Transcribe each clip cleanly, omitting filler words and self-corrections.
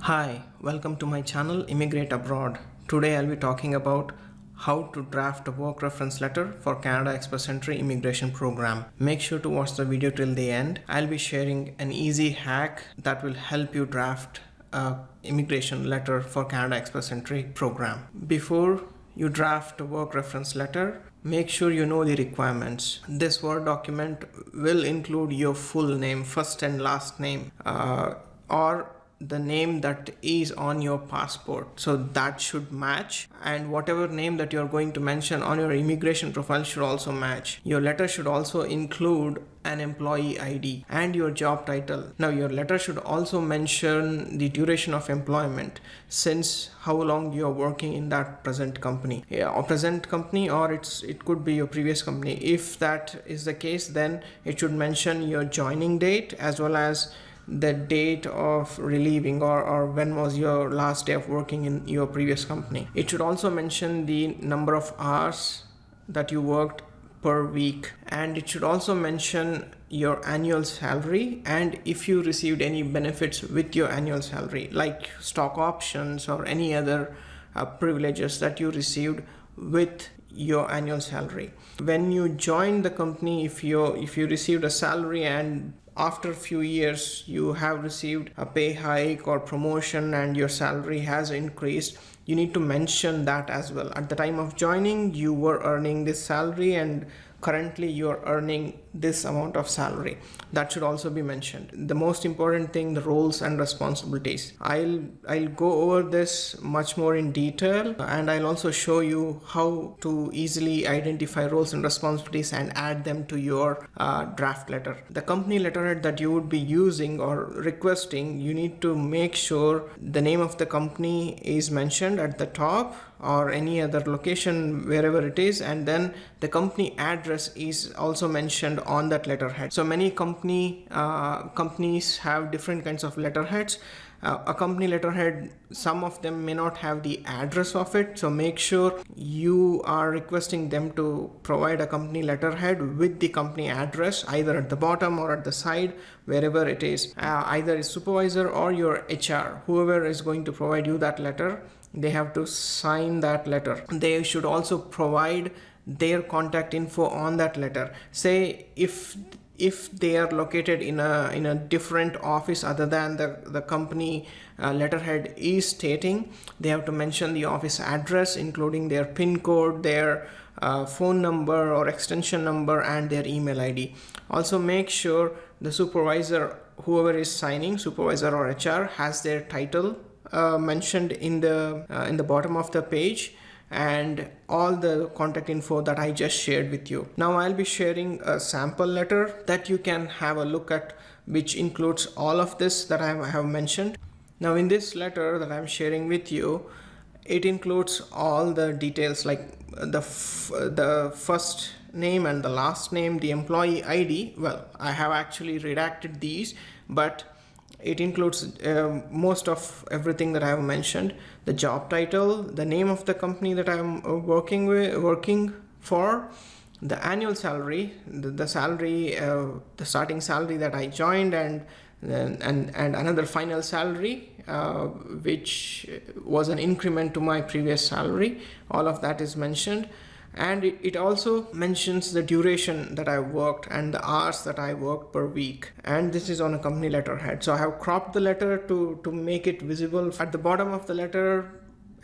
Hi, welcome to my channel Immigrate Abroad. Today I'll be talking about how to draft a work reference letter for Canada Express Entry immigration program. Make sure to watch the video till the end. I'll be sharing an easy hack that will help you draft a immigration letter for Canada Express Entry program. Before you draft a work reference letter, make sure you know the requirements. This Word document will include your full name, first and last name, or the name that is on your passport, so that should match, and whatever name that you're going to mention on your immigration profile should also match. Your letter should also include an employee ID and your job title. Now your letter should also mention the duration of employment, since how long you are working in that present company, or it could be your previous company. If that is the case, then it should mention your joining date as well as the date of relieving, or when was your last day of working in your previous company. It should also mention the number of hours that you worked per week, and it should also mention your annual salary and if you received any benefits with your annual salary, like stock options or any other privileges that you received with your annual salary. When you join the company, if you received a salary and after a few years you have received a pay hike or promotion and your salary has increased, you need to mention that as well. At the time of joining, you were earning this salary and currently you're earning this amount of salary. That should also be mentioned. The most important thing, the roles and responsibilities. I'll go over this much more in detail, and I'll also show you how to easily identify roles and responsibilities and add them to your draft letter. The company letterhead that you would be using or requesting, you need to make sure the name of the company is mentioned at the top or any other location wherever it is, and then the company address is also mentioned on that letterhead. So many companies have different kinds of letterheads. A company letterhead, some of them may not have the address of it, so make sure you are requesting them to provide a company letterhead with the company address, either at the bottom or at the side, wherever it is. Either a supervisor or your HR, whoever is going to provide you that letter, they have to sign that letter. They should also provide their contact info on that letter. Say if they are located in a different office other than the company letterhead is stating, they have to mention the office address, including their PIN code, their phone number or extension number, and their email ID. Also make sure the supervisor, whoever is signing, supervisor or HR, has their title mentioned in the bottom of the page, and all the contact info that I just shared with you. Now I'll be sharing a sample letter that you can have a look at, which includes all of this that I have mentioned. Now in this letter that I'm sharing with you, it includes all the details, like the first name and the last name, the employee ID. Well, I have actually redacted these, but it includes most of everything that I have mentioned. The job title, the name of the company that I'm working for, the annual salary, the salary, the starting salary that I joined, and another final salary, which was an increment to my previous salary. All of that is mentioned. And it also mentions the duration that I worked and the hours that I worked per week. And this is on a company letterhead. So I have cropped the letter to make it visible. At the bottom of the letter,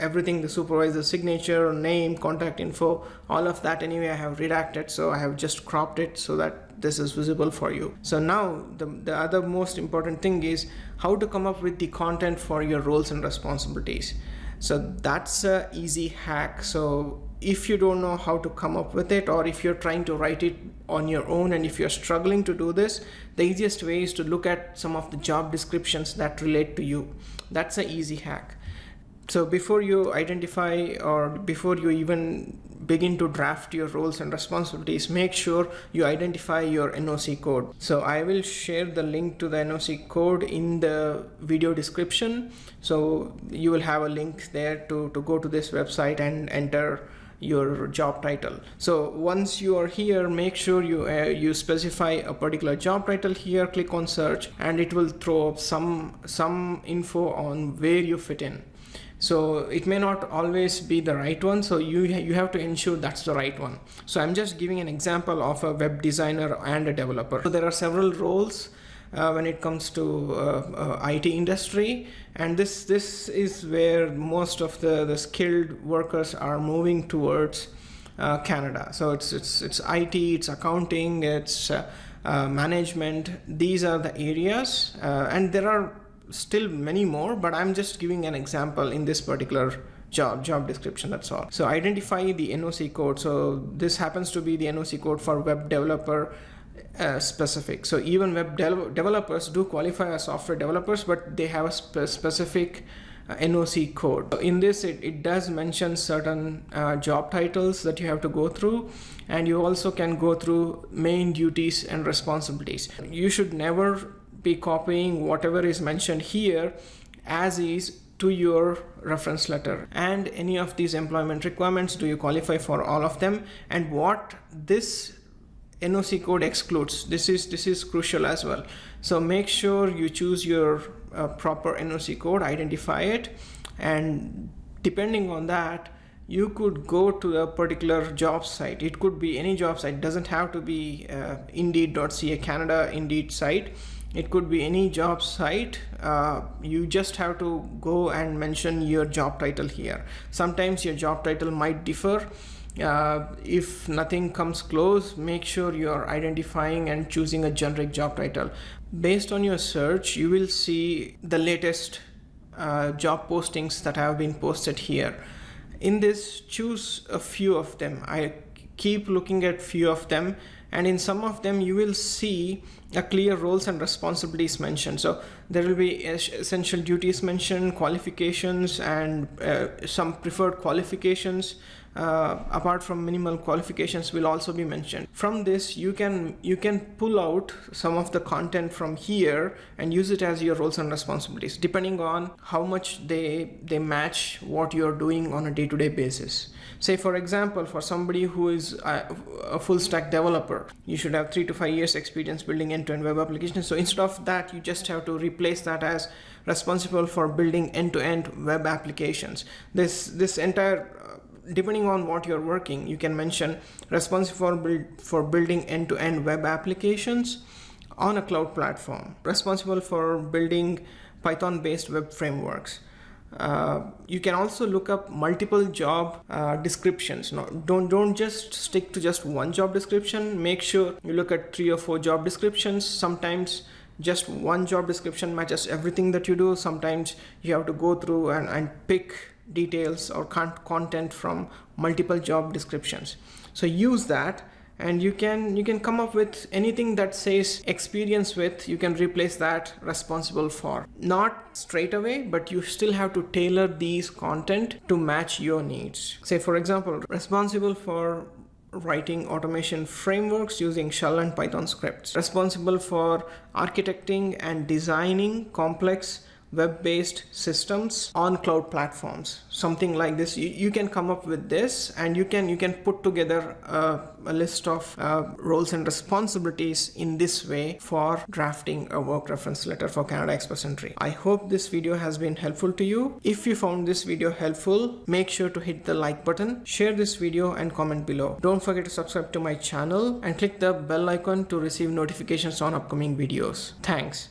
everything, the supervisor's signature, name, contact info, all of that anyway I have redacted. So I have just cropped it so that this is visible for you. So now the other most important thing is how to come up with the content for your roles and responsibilities. So that's an easy hack. So if you don't know how to come up with it, or if you're trying to write it on your own, and if you're struggling to do this, the easiest way is to look at some of the job descriptions that relate to you. That's an easy hack. So before you identify, or before you even begin to draft your roles and responsibilities, make sure you identify your NOC code. So I will share the link to the NOC code in the video description. So you will have a link there to go to this website and enter your job title. So once you are here, make sure you specify a particular job title here, click on search, and it will throw up some info on where you fit in. So it may not always be the right one, so you have to ensure that's the right one. So I'm just giving an example of a web designer and a developer. So there are several roles when it comes to IT industry, and this is where most of the skilled workers are moving towards Canada. So it's IT, it's accounting, it's management. These are the areas, and there are still many more, but I'm just giving an example in this particular job description, that's all. So identify the NOC code. So this happens to be the NOC code for web developer specific. So even web developers do qualify as software developers, but they have a specific NOC code. So in this, it does mention certain job titles that you have to go through, and you also can go through main duties and responsibilities. You should never be copying whatever is mentioned here as is to your reference letter. And any of these employment requirements, do you qualify for all of them, and what this NOC code excludes? This is crucial as well. So make sure you choose your proper NOC code, identify it, and depending on that, you could go to a particular job site. It could be any job site, doesn't have to be Indeed.ca Canada Indeed site. It could be any job site. You just have to go and mention your job title here. Sometimes your job title might differ. If nothing comes close, make sure you're identifying and choosing a generic job title. Based on your search, you will see the latest job postings that have been posted here. In this, choose a few of them. I keep looking at few of them, and in some of them you will see a clear roles and responsibilities mentioned. So there will be essential duties mentioned, qualifications, and some preferred qualifications apart from minimal qualifications will also be mentioned. From this, you can pull out some of the content from here and use it as your roles and responsibilities, depending on how much they match what you're doing on a day-to-day basis. Say for example, for somebody who is a full stack developer, you should have 3 to 5 years experience building end-to-end web applications. So instead of that, you just have to replace that as responsible for building end-to-end web applications. This entire depending on what you're working, you can mention responsible for building end-to-end web applications on a cloud platform, responsible for building Python-based web frameworks. You can also look up multiple job descriptions. No, don't just stick to just one job description. Make sure you look at 3 or 4 job descriptions. Sometimes just one job description matches everything that you do. Sometimes you have to go through and pick details or content from multiple job descriptions. So use that, and you can come up with anything that says experience with. You can replace that responsible for. Not straight away, but you still have to tailor these content to match your needs. Say for example, responsible for writing automation frameworks using Shell and Python scripts, responsible for architecting and designing complex web-based systems on cloud platforms. Something like this. You can come up with this, and you can put together a list of roles and responsibilities in this way for drafting a work reference letter for Canada Express Entry. I hope this video has been helpful to you. If you found this video helpful, make sure to hit the like button, share this video, and comment below. Don't forget to subscribe to my channel and click the bell icon to receive notifications on upcoming videos. Thanks.